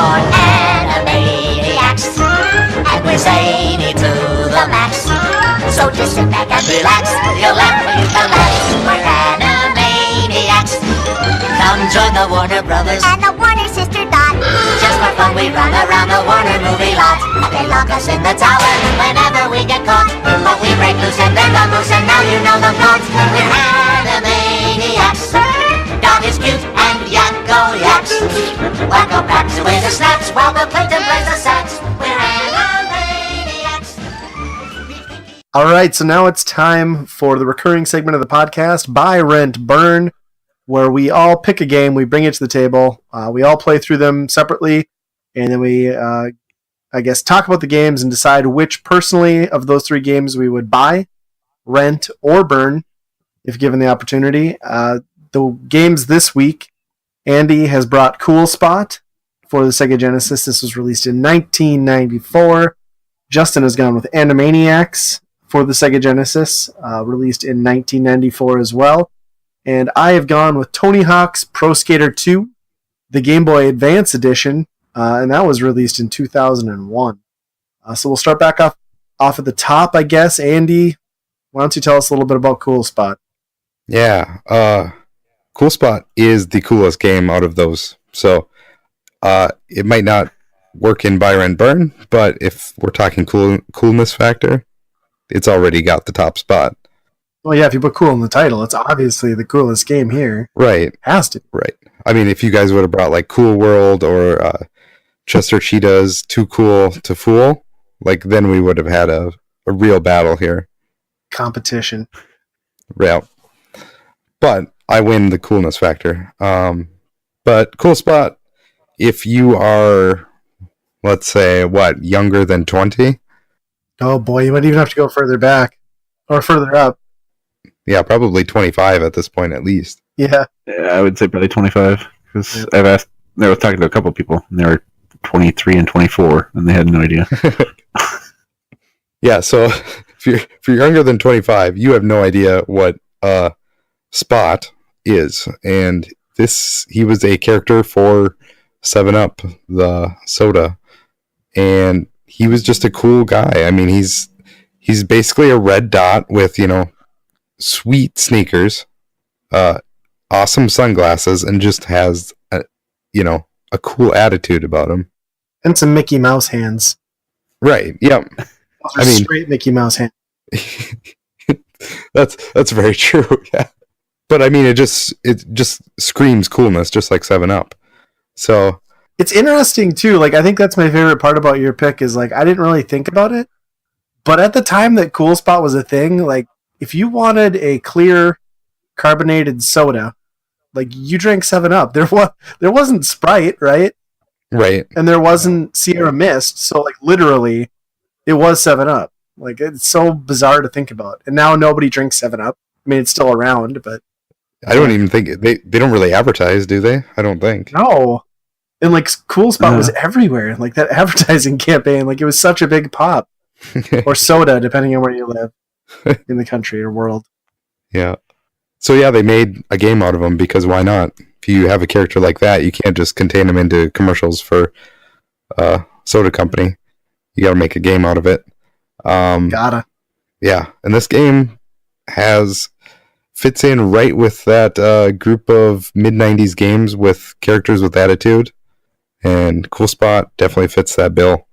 for Animaniacs, and we're zany to the max. So just sit back and relax, you'll laugh or you can laugh. We're Animaniacs. Come join the Warner Brothers and the Warner Sister Dot. Just for fun we run around the Warner movie lot. They lock us in the tower whenever we get caught, but we break loose and then the moose, and now you know the plot. We're Animaniacs. Dot is cute and Yakko yaks. Wacko packs away the snacks while the plankton plays the sax. We're Animaniacs. All right, so now it's time for the recurring segment of the podcast, Buy, Rent, Burn, where we all pick a game, we bring it to the table, we all play through them separately, and then we, talk about the games and decide which, personally, of those three games we would buy, rent, or burn, if given the opportunity. The games this week, Andy has brought Cool Spot for the Sega Genesis. This was released in 1994. Justin has gone with Animaniacs for the Sega Genesis, released in 1994 as well. And I have gone with Tony Hawk's Pro Skater 2, the Game Boy Advance Edition, and that was released in 2001. So we'll start back off at the top, I guess. Andy, why don't you tell us a little bit about Cool Spot? Yeah, Cool Spot is the coolest game out of those. So it might not work in Buy, Rent, Burn, but if we're talking coolness factor, it's already got the top spot. Well, yeah, if you put cool in the title, it's obviously the coolest game here. Right. Has to. Right. I mean, if you guys would have brought like Cool World or Chester Cheetah's Too Cool to Fool, like then we would have had a real battle here. Competition. Yeah. But I win the coolness factor. But Cool Spot, if you are, let's say, younger than 20? Oh boy, you might even have to go further back. Or further up. Yeah, probably 25 at this point at least. Yeah. Yeah, I would say probably 25. Because I was talking to a couple people, and they were 23 and 24, and they had no idea. Yeah, so if you're younger than 25, you have no idea what Spot is. And he was a character for 7-Up, the soda. And he was just a cool guy. I mean, he's basically a red dot with, sweet sneakers, awesome sunglasses, and just has a cool attitude about him. And some Mickey Mouse hands. Right. Yep. Straight Mickey Mouse hands. that's very true. Yeah. But I mean, it just screams coolness, just like 7-Up. So it's interesting too. Like, I think that's my favorite part about your pick is like I didn't really think about it, but at the time that Cool Spot was a thing, like if you wanted a clear carbonated soda, like you drank 7-Up. There wasn't Sprite, right? Right. And there wasn't Sierra Mist, so like literally, it was 7-Up. Like it's so bizarre to think about. And now nobody drinks 7-Up. I mean, it's still around, but I don't even think they don't really advertise, do they? I don't think. No. And like Cool Spot was everywhere. Like that advertising campaign, like it was such a big pop. Or soda, depending on where you live in the country or world. Yeah. So yeah, they made a game out of them because why not? If you have a character like that, you can't just contain them into commercials for soda company. You got to make a game out of it. Gotta. Yeah, and this game fits in right with that group of mid-90s games with characters with attitude, and Cool Spot definitely fits that bill.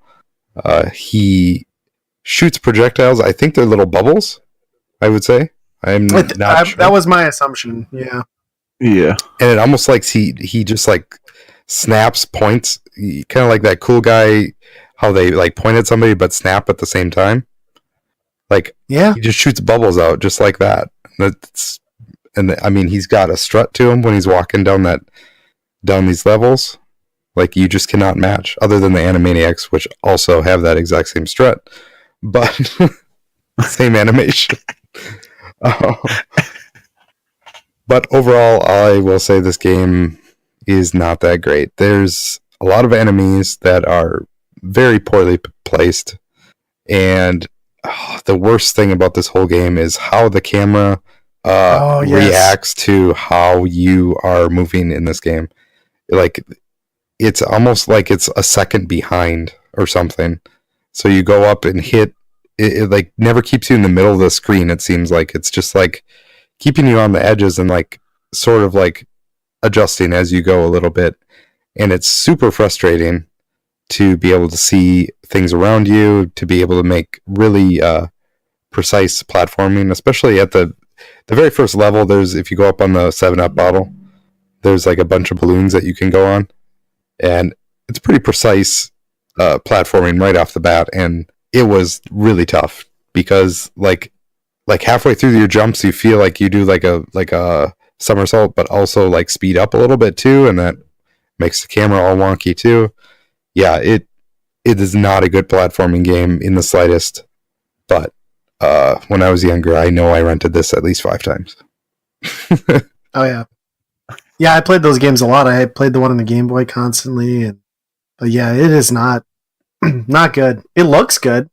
He shoots projectiles. I think they're little bubbles, I would say. I'm not sure. That was my assumption, yeah. Yeah. And it almost like he just like snaps points, kind of like that cool guy, how they like point at somebody but snap at the same time. Like, yeah, he just shoots bubbles out just like that. I mean, he's got a strut to him when he's walking down these levels. Like, you just cannot match, other than the Animaniacs, which also have that exact same strut, but same animation. But overall, I will say this game is not that great. There's a lot of enemies that are very poorly placed, and the worst thing about this whole game is how the camera reacts to how you are moving in this game. Like, it's almost like it's a second behind or something. So you go up and hit it like never keeps you in the middle of the screen. It seems like it's just like keeping you on the edges and like sort of like adjusting as you go a little bit. And it's super frustrating to be able to see things around you, to be able to make really precise platforming, especially at the very first level. There's, if you go up on the 7-Up bottle, there's like a bunch of balloons that you can go on, and it's pretty precise platforming right off the bat. And it was really tough because like halfway through your jumps, you feel like you do like a somersault, but also like speed up a little bit too, and that makes the camera all wonky too. Yeah, it is not a good platforming game in the slightest. But when I was younger, I know I rented this at least 5 times. Oh yeah, yeah. I played those games a lot. I played the one on the Game Boy constantly, but yeah, it is not not good. It looks good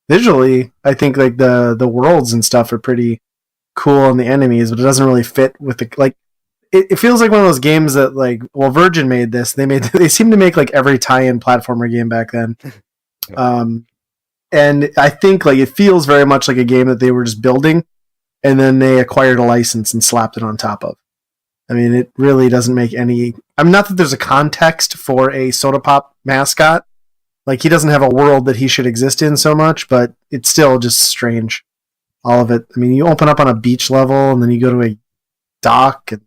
visually. I think like the worlds and stuff are pretty cool and the enemies, but it doesn't really fit with the like. It feels like one of those games that like, well, Virgin made this. They seem to make like every tie-in platformer game back then. And I think like it feels very much like a game that they were just building, and then they acquired a license and slapped it on top of. I mean, it really doesn't make any. I mean, not that there's a context for a Soda Pop mascot. Like he doesn't have a world that he should exist in so much, but it's still just strange. All of it. I mean, you open up on a beach level, and then you go to a dock, and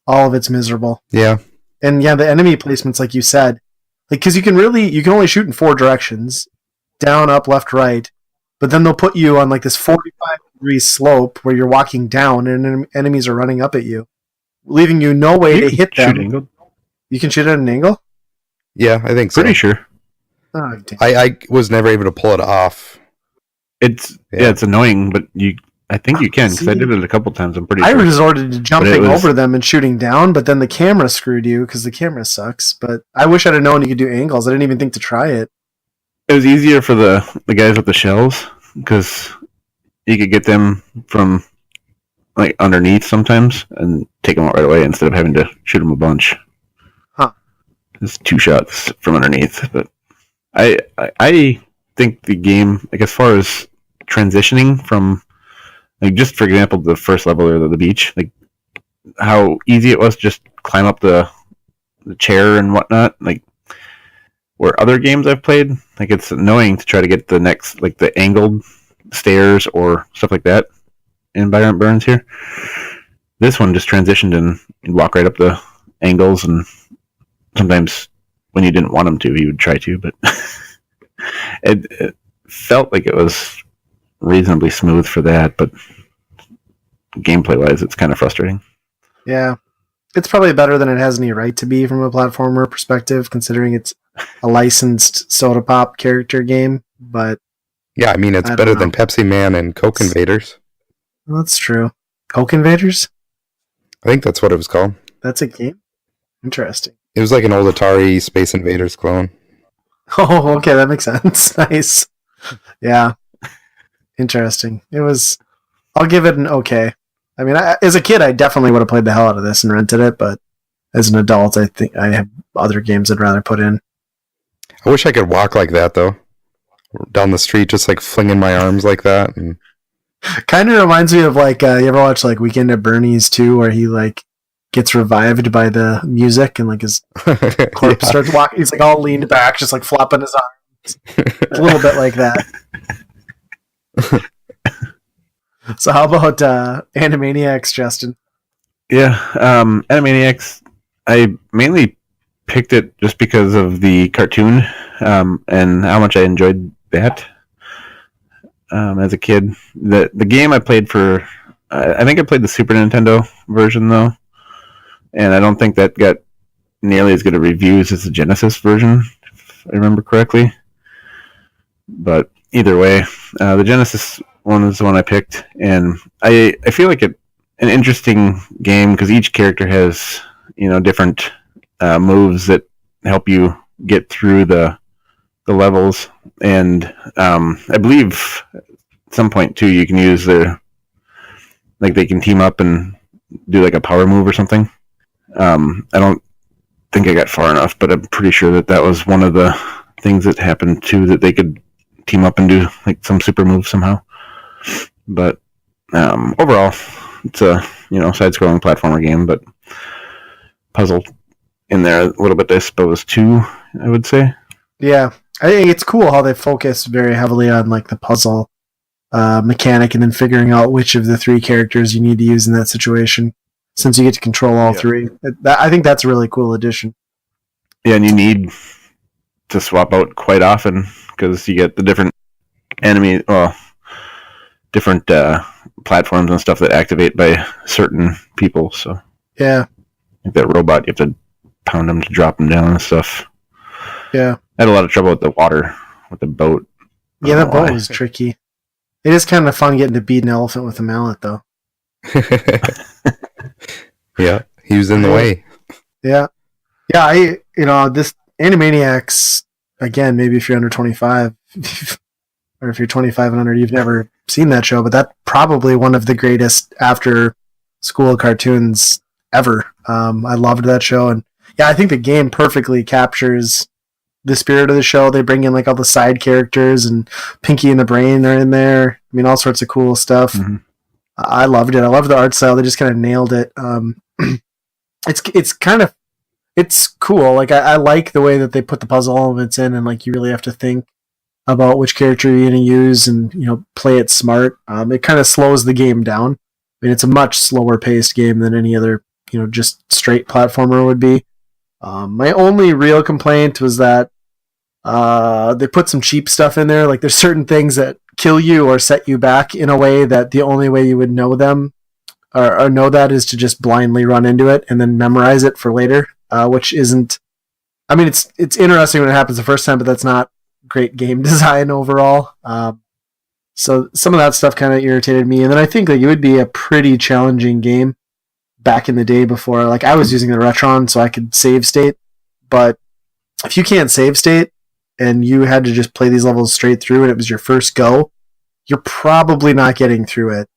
all of it's miserable. Yeah. And yeah, the enemy placements, like you said, like because you can only shoot in 4 directions, down, up, left, right, but then they'll put you on like this 45-degree slope where you're walking down and enemies are running up at you, leaving you no way to hit them. Angle. You can shoot at an angle? Yeah, I think so. Pretty sure. Oh, damn. I was never able to pull it off. It's it's annoying, but I think you can, because I did it a couple times. I'm pretty I sure. resorted to jumping over them and shooting down, but then the camera screwed you because the camera sucks. But I wish I'd have known you could do angles. I didn't even think to try it. It was easier for the guys with the shells, because you could get them from like underneath sometimes and take them out right away instead of having to shoot them a bunch. Huh. It's 2 shots from underneath. But I think the game, like as far as transitioning from, like just for example, the first level or the beach, like how easy it was to just climb up the chair and whatnot, like where other games I've played, like it's annoying to try to get the next, like the angled stairs or stuff like that in Byron Burns here. This one just transitioned and you'd walk right up the angles, and sometimes when you didn't want him to, he would try to, but it felt like it was reasonably smooth for that, but gameplay wise it's kind of frustrating. Yeah. It's probably better than it has any right to be from a platformer perspective, considering it's a licensed Soda Pop character game, but Yeah, I mean, it's better than Pepsi Man and Coke Invaders. well, that's true. Coke Invaders? I think that's what it was called. That's a game? Interesting. It was like an old Atari Space Invaders clone. Oh, okay, that makes sense. Nice. Yeah. Interesting. It was... I'll give it an okay. I mean, as a kid, I definitely would have played the hell out of this and rented it, but as an adult, I think I have other games I'd rather put in. I wish I could walk like that, though. Down the street, just like flinging my arms like that. And Kind of reminds me of like, you ever watch like Weekend at Bernie's too, where he like gets revived by the music and like his corpse starts walking. He's like all leaned back, just like flopping his arms. A little bit like that. So how about Animaniacs, Justin? Yeah, Animaniacs, I mainly picked it just because of the cartoon and how much I enjoyed that as a kid. The game I played for, I think I played the Super Nintendo version though, and I don't think that got nearly as good a reviews as the Genesis version, if I remember correctly. But either way, the Genesis one is the one I picked, and I feel like an interesting game because each character has different moves that help you get through the levels, and I believe at some point too you can use their, like they can team up and do like a power move or something. I don't think I got far enough, but I'm pretty sure that was one of the things that happened too, that they could team up and do like some super move somehow. But overall, it's a side-scrolling platformer game, but puzzle in there a little bit, I suppose, too. I would say. Yeah, I think it's cool how they focus very heavily on like the puzzle mechanic, and then figuring out which of the three characters you need to use in that situation, since you get to control all three. I think that's a really cool addition. Yeah, and you need to swap out quite often because you get the different different platforms and stuff that activate by certain people. So yeah, like that robot, you have to pound them to drop them down and stuff. Yeah, I had a lot of trouble with the water, with the boat. Yeah, that boat was tricky. It is kind of fun getting to beat an elephant with a mallet, though. Yeah, he was in the way. Yeah. This Animaniacs, again, maybe if you're under 25, or if you're 25 and under, you've never seen that show, but that's probably one of the greatest after-school cartoons ever. I loved that show, and yeah, I think the game perfectly captures the spirit of the show. They bring in like all the side characters, and Pinky and the Brain are in there. I mean, all sorts of cool stuff. Mm-hmm. I loved it. I love the art style. They just kind of nailed it. It's cool. Like I like the way that they put the puzzle elements in, and like you really have to think about which character you're going to use, and play it smart. It kind of slows the game down. I mean, it's a much slower paced game than any other just straight platformer would be. My only real complaint was that they put some cheap stuff in there. Like there's certain things that kill you or set you back in a way that the only way you would know them or know that is to just blindly run into it and then memorize it for later, which isn't. I mean, it's interesting when it happens the first time, but that's not great game design overall. So some of that stuff kind of irritated me, and then I think like it would be a pretty challenging game back in the day before. Like I was using the Retron so I could save state, but if you can't save state and you had to just play these levels straight through and it was your first go, you're probably not getting through it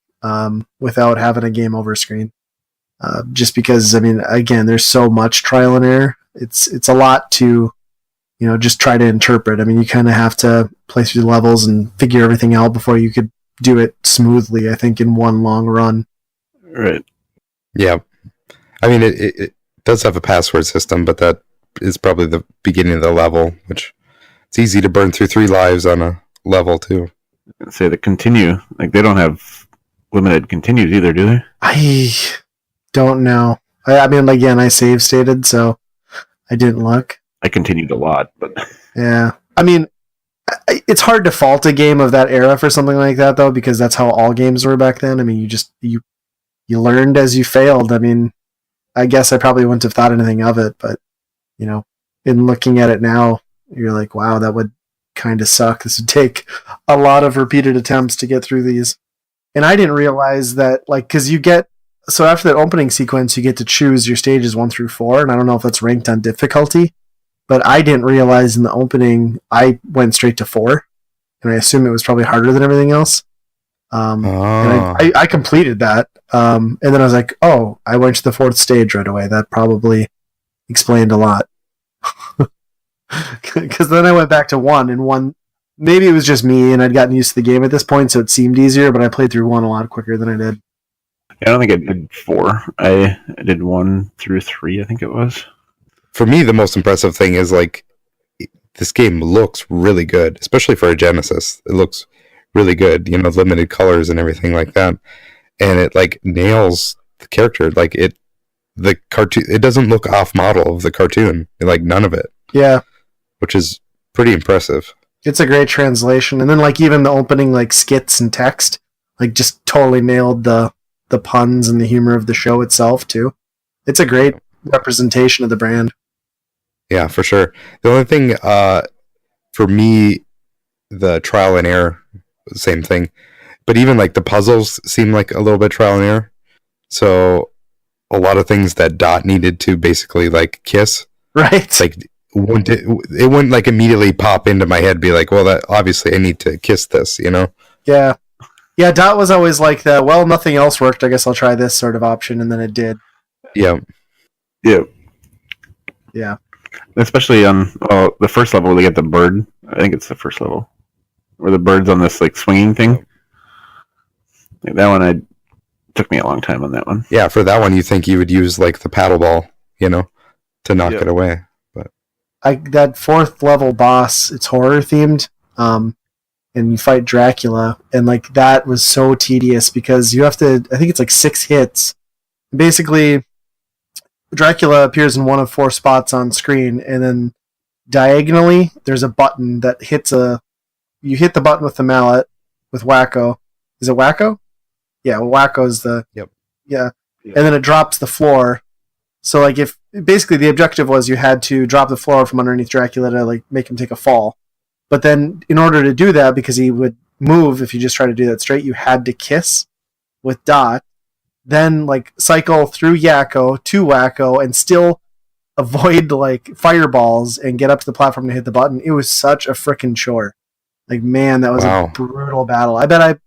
without having a game over screen. Just because, I mean, again, there's so much trial and error. It's a lot to, just try to interpret. I mean, you kind of have to play through the levels and figure everything out before you could do it smoothly, I think, in one long run. Right. Yeah. I mean, it does have a password system, but that is probably the beginning of the level, which it's easy to burn through 3 lives on a level, too. Say the continue, like they don't have limited continues either, do they? I don't know. I mean, again, I save stated, so I didn't look. I continued a lot, but yeah. I mean, it's hard to fault a game of that era for something like that, though, because that's how all games were back then. I mean, you learned as you failed. I mean, I guess I probably wouldn't have thought anything of it, but, in looking at it now, you're like, wow, that would kind of suck. This would take a lot of repeated attempts to get through these. And I didn't realize that, like, because so after that opening sequence, you get to choose your stages 1 through 4, and I don't know if that's ranked on difficulty, but I didn't realize in the opening, I went straight to 4, and I assume it was probably harder than everything else. And I completed that, and then I was like, oh, I went to the 4th stage right away. That probably explained a lot. Because then I went back to 1, and 1, maybe it was just me, and I'd gotten used to the game at this point, so it seemed easier, but I played through 1 a lot quicker than I did. I don't think I did 4. I did 1 through 3, I think it was. For me, the most impressive thing is, like, this game looks really good, especially for a Genesis. It looks really good, limited colors and everything like that. And it, like, nails the character. Like, the cartoon, it doesn't look off model of the cartoon. Like, none of it. Yeah. Which is pretty impressive. It's a great translation. And then, like, even the opening, like, skits and text, like, just totally nailed the puns and the humor of the show itself, too. It's a great representation of the brand. Yeah, for sure. The only thing, for me, the trial and error, same thing. But even, like, the puzzles seem like a little bit trial and error. So, a lot of things that Dot needed to basically, like, kiss. Right. Like, it wouldn't, like, immediately pop into my head, be like, well, that obviously I need to kiss this, Yeah. Yeah, Dot was always like the, well, nothing else worked, I guess I'll try this sort of option, and then it did. Yeah. Yeah. Yeah. Especially on the first level, they get the bird. I think it's the first level where the bird's on this like swinging thing. Like, that one, took me a long time on that one. Yeah, for that one, you think you would use like the paddle ball, to knock Yep. it away. But That fourth level boss, it's horror themed. And you fight Dracula, and like that was so tedious because you have to. I think it's like 6 hits. Basically, Dracula appears in one of 4 spots on screen, and then diagonally there's a button that hits a. You hit the button with the mallet with Wacko. Is it Wacko? Yeah, Wacko is the. Yep. Yeah, and then it drops the floor. So like if basically the objective was you had to drop the floor from underneath Dracula to like make him take a fall. But then, in order to do that, because he would move if you just try to do that straight, you had to kiss with Dot, then like cycle through Yakko to Wacko, and still avoid like fireballs and get up to the platform to hit the button. It was such a freaking chore. Like, man, that was a brutal battle. I bet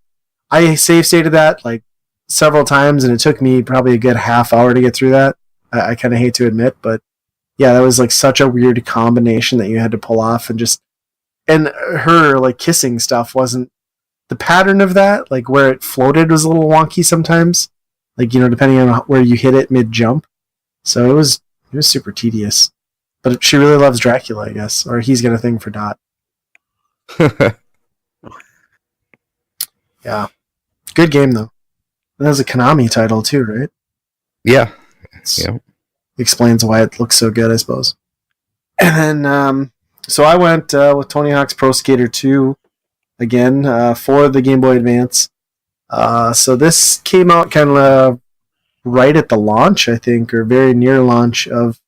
I save stated that like several times, and it took me probably a good half hour to get through that. I kind of hate to admit, but yeah, that was like such a weird combination that you had to pull off, and her like kissing stuff wasn't the pattern of that, like where it floated was a little wonky sometimes, like depending on where you hit it mid jump. So it was super tedious. But she really loves Dracula, I guess, or he's got a thing for Dot. Yeah, good game though. That was a Konami title too, right? Yeah. Explains why it looks so good, I suppose. And then so I went with Tony Hawk's Pro Skater 2 again for the Game Boy Advance. So this came out kind of right at the launch, I think, or very near launch of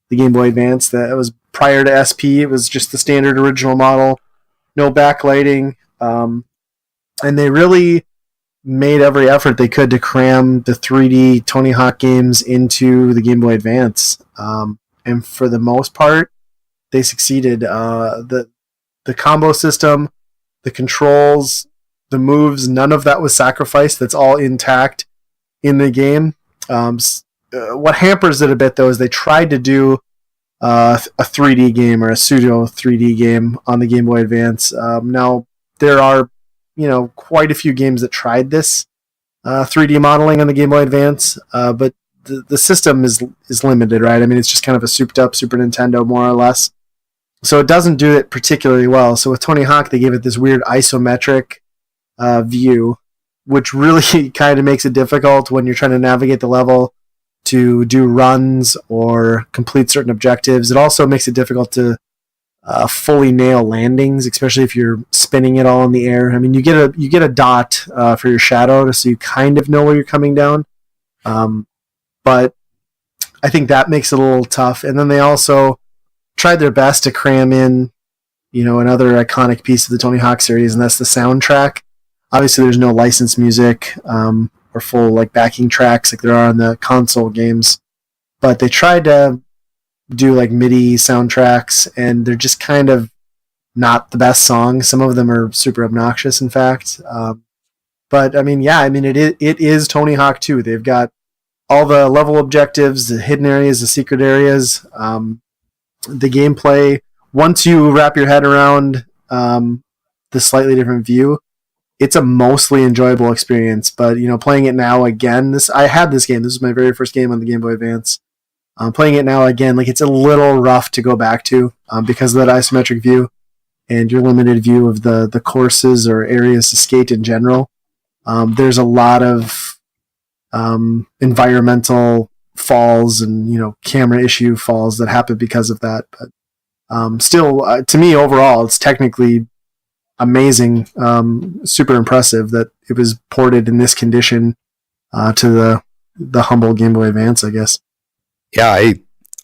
the Game Boy Advance. That was prior to SP. It was just the standard original model, no backlighting, and they really made every effort they could to cram the 3D Tony Hawk games into the Game Boy Advance. And for the most part, they succeeded. The combo system, the controls, the moves, none of that was sacrificed. That's all intact in the game. What hampers it a bit, though, is they tried to do a 3D game or a pseudo 3D game on the Game Boy Advance. Now, there are quite a few games that tried this 3D modeling on the Game Boy Advance, but the system is limited, right? I mean, it's just kind of a souped up Super Nintendo, more or less. So it doesn't do it particularly well. So with Tony Hawk, they gave it this weird isometric view, which really kind of makes it difficult when you're trying to navigate the level to do runs or complete certain objectives. It also makes it difficult to fully nail landings, especially if you're spinning it all in the air. I mean, you get a dot for your shadow, so you kind of know where you're coming down. But I think that makes it a little tough. And then they also tried their best to cram in, another iconic piece of the Tony Hawk series, and that's the soundtrack. Obviously, there's no licensed music or full like backing tracks like there are on the console games, but they tried to do like MIDI soundtracks, and they're just kind of not the best songs. Some of them are super obnoxious, in fact. But I mean, it is Tony Hawk 2. They've got all the level objectives, the hidden areas, the secret areas, the gameplay. Once you wrap your head around the slightly different view, it's a mostly enjoyable experience. But playing it now again, I had this game. This was my very first game on the Game Boy Advance. Playing it now again, like it's a little rough to go back to because of that isometric view and your limited view of the courses or areas to skate in general. There's a lot of environmental falls and camera issue falls that happen because of that. But still, to me overall, it's technically amazing, super impressive that it was ported in this condition to the humble Game Boy Advance, I guess. Yeah,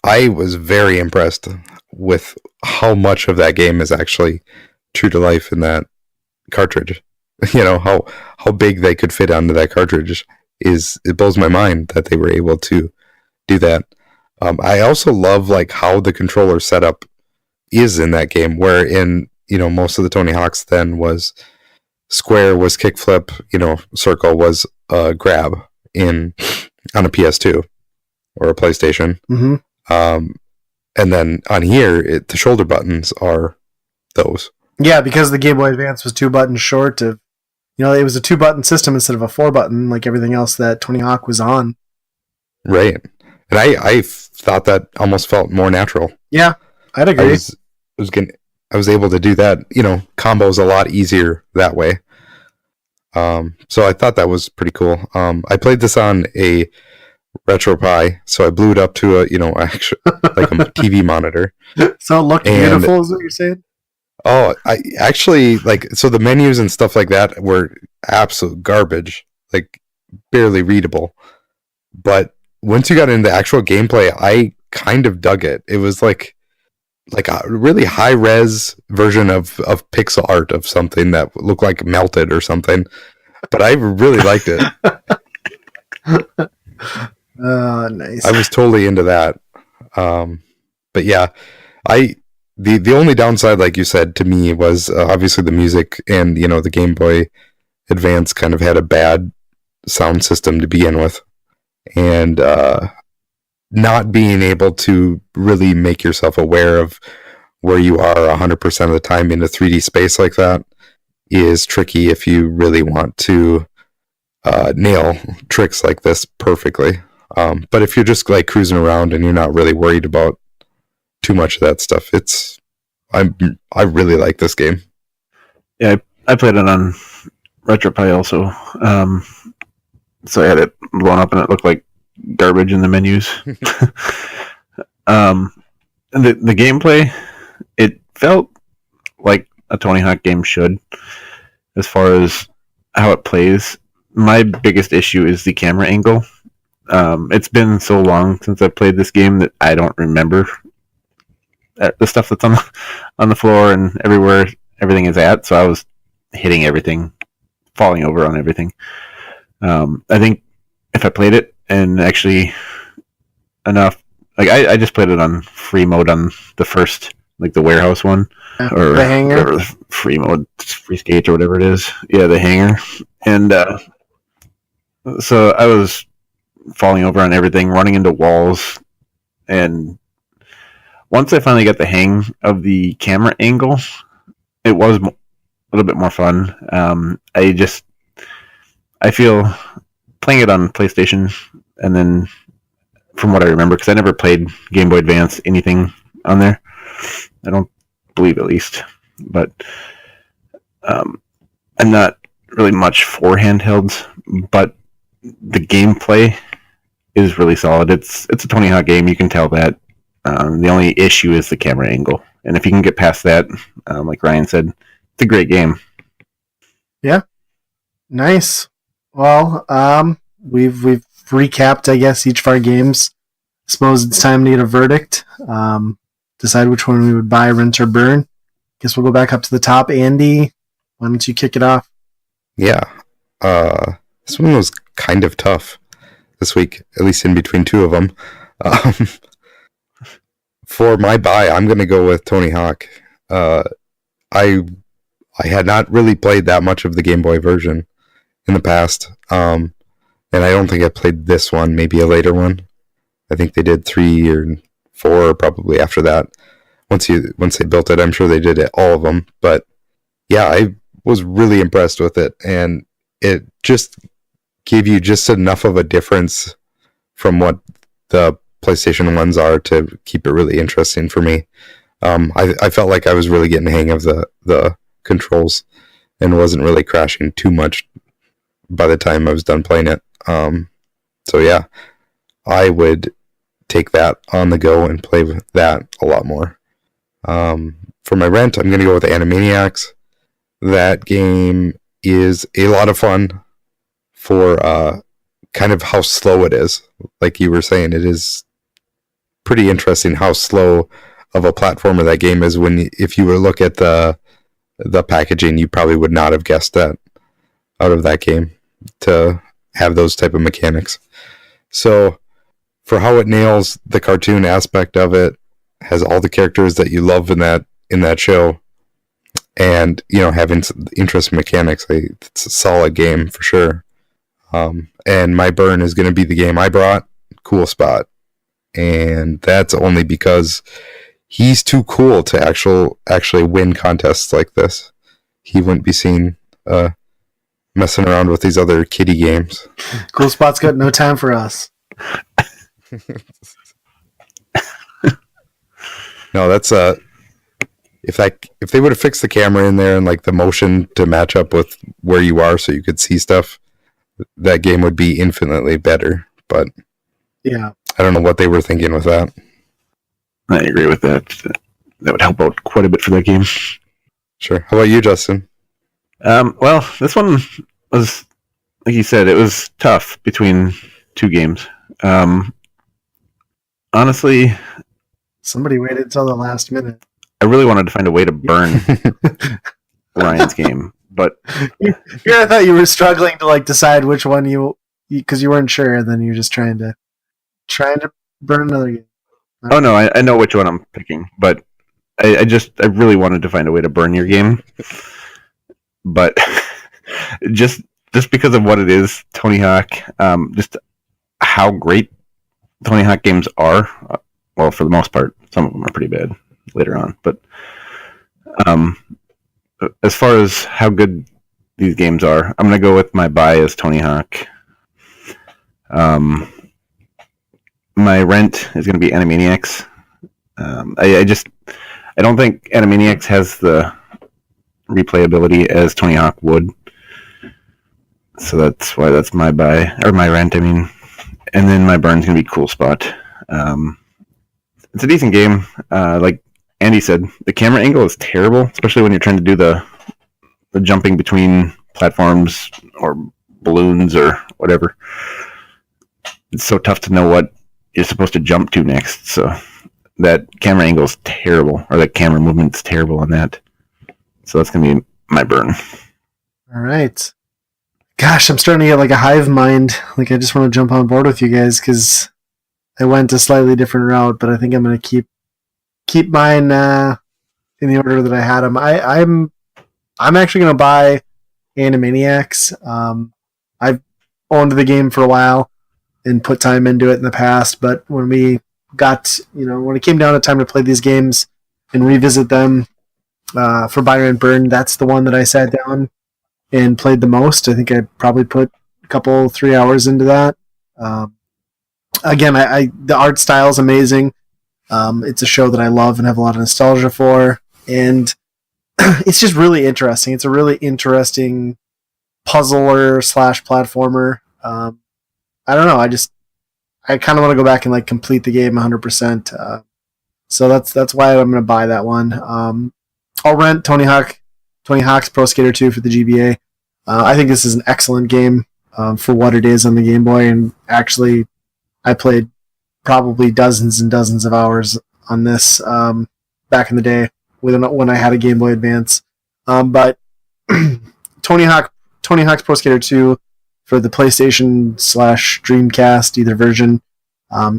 I was very impressed with how much of that game is actually true to life in that cartridge. How big they could fit onto that cartridge it blows my mind that they were able to do that. I also love like how the controller setup is in that game, where in most of the Tony Hawks then was square was kickflip, circle was grab on a PS2 or a PlayStation. Mm-hmm. And then on here, the shoulder buttons are those. Yeah, because the Game Boy Advance was 2 buttons short of, it was a 2-button system instead of a 4-button, like everything else that Tony Hawk was on. Right. And I thought that almost felt more natural. Yeah, I'd agree. I was able to do that, combos a lot easier that way. So I thought that was pretty cool. I played this on a RetroPie, so I blew it up to a TV monitor. So it looked beautiful, is what you're saying? Oh, I actually so the menus and stuff like that were absolute garbage, like barely readable. But once you got into the actual gameplay, I kind of dug it. It was like a really high res version of pixel art of something that looked like melted or something. But I really liked it. Oh, nice. I was totally into that. But yeah, the only downside, like you said, to me was obviously the music, and the Game Boy Advance kind of had a bad sound system to begin with, and not being able to really make yourself aware of where you are 100% of the time in a 3D space like that is tricky if you really want to nail tricks like this perfectly. But if you're just like cruising around and you're not really worried about too much of that stuff, I really like this game. Yeah, I played it on RetroPie also. So I had it blown up and it looked like garbage in the menus. The gameplay, it felt like a Tony Hawk game should, as far as how it plays. My biggest issue is the camera angle. It's been so long since I played this game that I don't remember the stuff that's on the floor and everywhere everything is at. So I was hitting everything, falling over on everything. I think if I played it and actually enough, I just played it on free mode on the first, the warehouse one, or the hangar, whatever, free mode, free skate or whatever it is. Yeah, the hangar, and so I was falling over on everything, running into walls, and once I finally got the hang of the camera angle, it was a little bit more fun. I feel playing it on PlayStation, and then from what I remember, because I never played Game Boy Advance anything on there, I don't believe at least, but I'm not really much for handhelds, but the gameplay is really solid. It's a Tony Hawk game, you can tell that. The only issue is the camera angle, and if you can get past that, like Ryan said, it's a great game. Yeah, nice. Well, we've recapped, I guess, each of our games. I suppose it's time to get a verdict. Decide which one we would buy, rent, or burn. Guess we'll go back up to the top. Andy, why don't you kick it off? Yeah, this one was kind of tough this week, at least in between two of them. For my buy, I'm going to go with Tony Hawk. I had not really played that much of the Game Boy version in the past, and I don't think I played this one, maybe a later one. I think they did 3 or 4 probably after that. Once they built it, I'm sure they did it, all of them. But yeah, I was really impressed with it, and it just gave you just enough of a difference from what the PlayStation ones are to keep it really interesting for me. I felt like I was really getting the hang of the controls and wasn't really crashing too much by the time I was done playing it. So yeah, I would take that on the go and play with that a lot more. For my rent, I'm going to go with Animaniacs. That game is a lot of fun for kind of how slow it is. Like you were saying, it is pretty interesting how slow of a platformer that game is. If you were to look at the packaging, you probably would not have guessed that out of that game to have those type of mechanics. So for how it nails the cartoon aspect of it, has all the characters that you love in that show, and having interesting mechanics, it's a solid game for sure. And my burn is going to be the game I brought, Cool Spot. and that's only because he's too cool to actually win contests like this. He wouldn't be seen messing around with these other kiddie games. Cool Spot's got no time for us. No, that's if they would have fixed the camera in there and like the motion to match up with where you are so you could see stuff, that game would be infinitely better. But yeah, I don't know what they were thinking with that. I agree with that. That would help out quite a bit for that game. Sure. How about you, Justin? Well, this one was, like you said, it was tough between two games. Honestly, somebody waited until the last minute. I really wanted to find a way to burn Ryan's game, but Yeah, I thought you were struggling to like decide which one because you weren't sure, and then you're just trying to burn another game. oh no, I know which one I'm picking, but I really wanted to find a way to burn your game, but just because of what it is, Tony Hawk, just how great Tony Hawk games are. Well, for the most part, some of them are pretty bad later on, but as far as how good these games are, I'm gonna go with my buy as Tony Hawk. My rent is gonna be Animaniacs. I don't think Animaniacs has the replayability as Tony Hawk would, so that's why that's my buy or my rent. I mean, and then my burn's gonna be Cool Spot. It's a decent game. Like Andy said, the camera angle is terrible, especially when you're trying to do the jumping between platforms or balloons or whatever. It's so tough to know what you're supposed to jump to next. So that camera angle is terrible, or that camera movement is terrible on that. So that's going to be my burn. All right. Gosh, I'm starting to get like a hive mind. Like I just want to jump on board with you guys because I went a slightly different route, but I think I'm going to keep mine in the order that I had them. I'm actually going to buy Animaniacs. I've owned the game for a while and put time into it in the past, but when we got, when it came down to time to play these games and revisit them for Buy Rent Burn, that's the one that I sat down and played the most. I think I probably put a couple 3 hours into that. Again, the art style is amazing. It's a show that I love and have a lot of nostalgia for, and it's just really interesting. It's a really interesting puzzler / platformer. I don't know. I kind of want to go back and like complete the game 100%. So that's why I'm going to buy that one. I'll rent Tony Hawk's Pro Skater 2 for the GBA. I think this is an excellent game for what it is on the Game Boy, and actually, I played probably dozens and dozens of hours on this back in the day when I had a Game Boy Advance. But Tony Hawk's Pro Skater 2 for the PlayStation / Dreamcast, either version,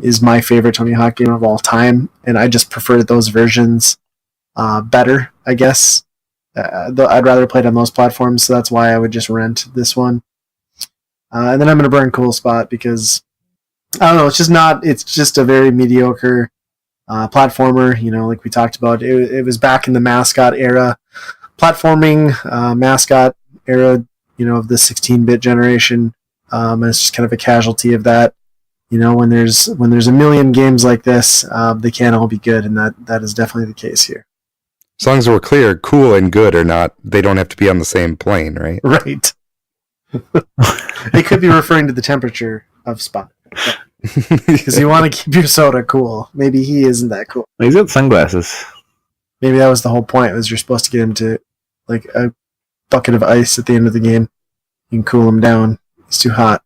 is my favorite Tony Hawk game of all time, and I just prefer those versions better, I guess. I'd rather play it on those platforms, so that's why I would just rent this one. And then I'm going to burn Cool Spot because, I don't know, it's just a very mediocre platformer, like we talked about. It was back in the mascot era, platforming mascot era, of the 16-bit generation, and it's just kind of a casualty of that. When there's a million games like this, they can't all be good, and that is definitely the case here. As long as we're clear, cool and good are not, they don't have to be on the same plane, right? Right. It could be referring to the temperature of Spot. Because you want to keep your soda cool. Maybe he isn't that cool. He's got sunglasses. Maybe that was the whole point, was you're supposed to get him to like a bucket of ice at the end of the game. You can cool him down. He's too hot.